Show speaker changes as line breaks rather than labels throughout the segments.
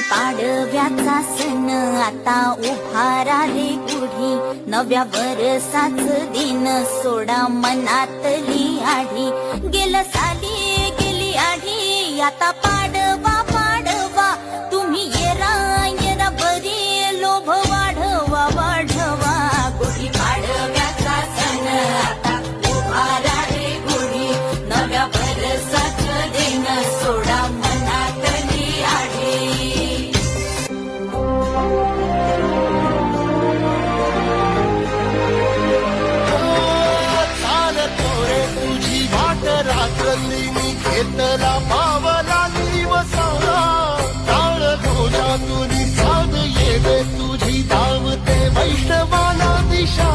पाडव्याचा सण आता उभारा रे गुढी, नव्या वर्षाच दिन सोडा मनातली आढी. गेलं साली गेली आढी, आता पाडवा पाडवा, तुम्ही येरा येरा बरी, लोभ वाढवा वाढवा. गुढी पाडव्याचा सण आता उभारा रे गुढी, नव्या वर्षाच दिन सोडा मनातली आढी.
रात्रली मी घेतला पावला दिवसाला, टाळ ध्वजातून साध येवे तुझी धावते वैष्णवाला दिशा.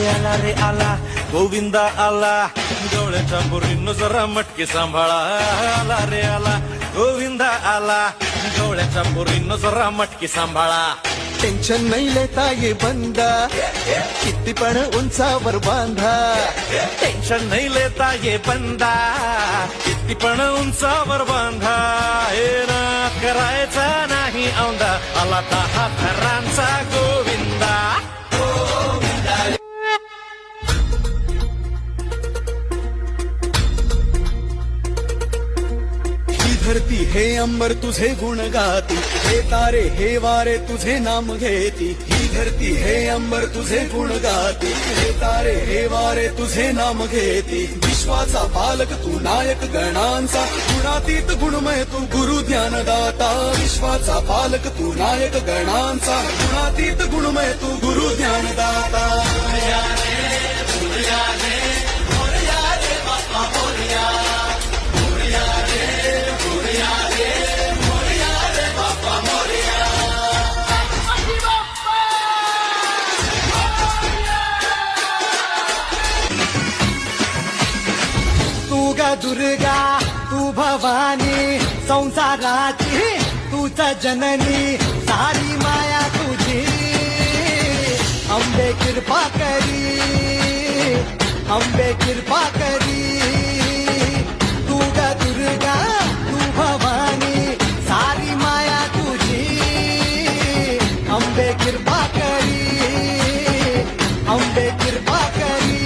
आला रे आला गोविंदा आला, डोळ्याच्या पोरींनो जरा मटके सांभाळा. आला रे आला गोविंदा आला, डोळ्याच्या पोरींनो जरा मटके सांभाळा.
टेन्शन नाही लेता ये बंदा, किती पण उंचावर बांधा.
टेन्शन नाही लेता ये बंदा, किती पण उंचावर बांधा. हे ना करायचा नाही औंदा, आला 10 थरांचा गोविंदा.
धरती हे अंबर तुझे गुण गाती, हे तारे हे वारे तुझे नाम घेती. ही धरती हे अंबर तुझे गुण गाती, हे तारे हे वारे तुझे नाम घेती. विश्वाचा पालक तू नायक गणांचा, गुणातीत गुणमय तू गुरु ज्ञानदाता. विश्वाचा पालक तू नायक गणांचा, गुणातीत गुणमय तू गुरु ज्ञानदाता.
दुर्गा तू भवानी संसाराची तूच जननी, सारी माया तुझी. अंबे कृपा करी, अंबे कृपा करी. तू ग दुर्गा तू भवानी सारी माया तुझी. अंबे कृपा करी, अंबे कृपा करी.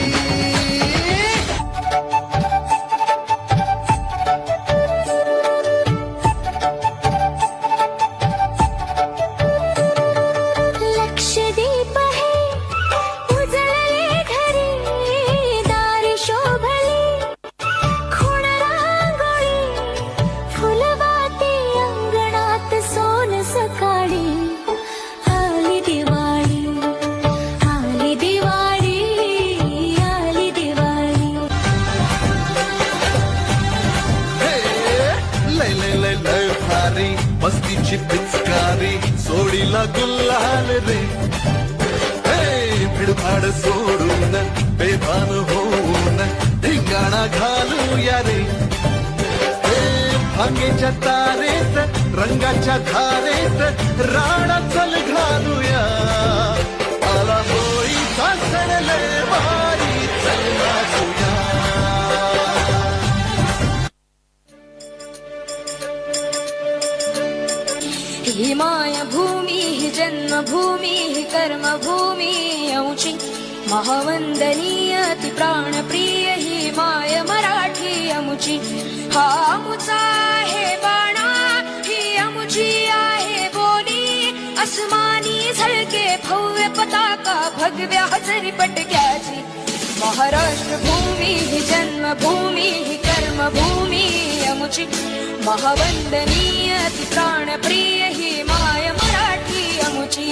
मस्तीची पिचकारी सोडीला गुल्हाल रे. भिडभाड सोडून बेभान होऊन धिंगाणा घालूया रे. भांगेच्या तारेत रंगाच्या धारेत राणा चल घालूया. आला होळीचा सण लय भारी चल नाचूया.
ही मायभूमी ही जन्मभूमी ही कर्मभूमी अमुची महावंदनीय ती प्राणप्रिय ही माय मराठी अमुची हा अमुचा आहे बाणा ही अमुची आहे बोली अस्मानी झळके भव्य पताका भगव्या हजरी पटक्याची महाराष्ट्र भूमी ही जन्मभूमी ही कर्मभूमी अमुची महावंदनीय ती प्राणप्रिय ही माय मराठी अमुची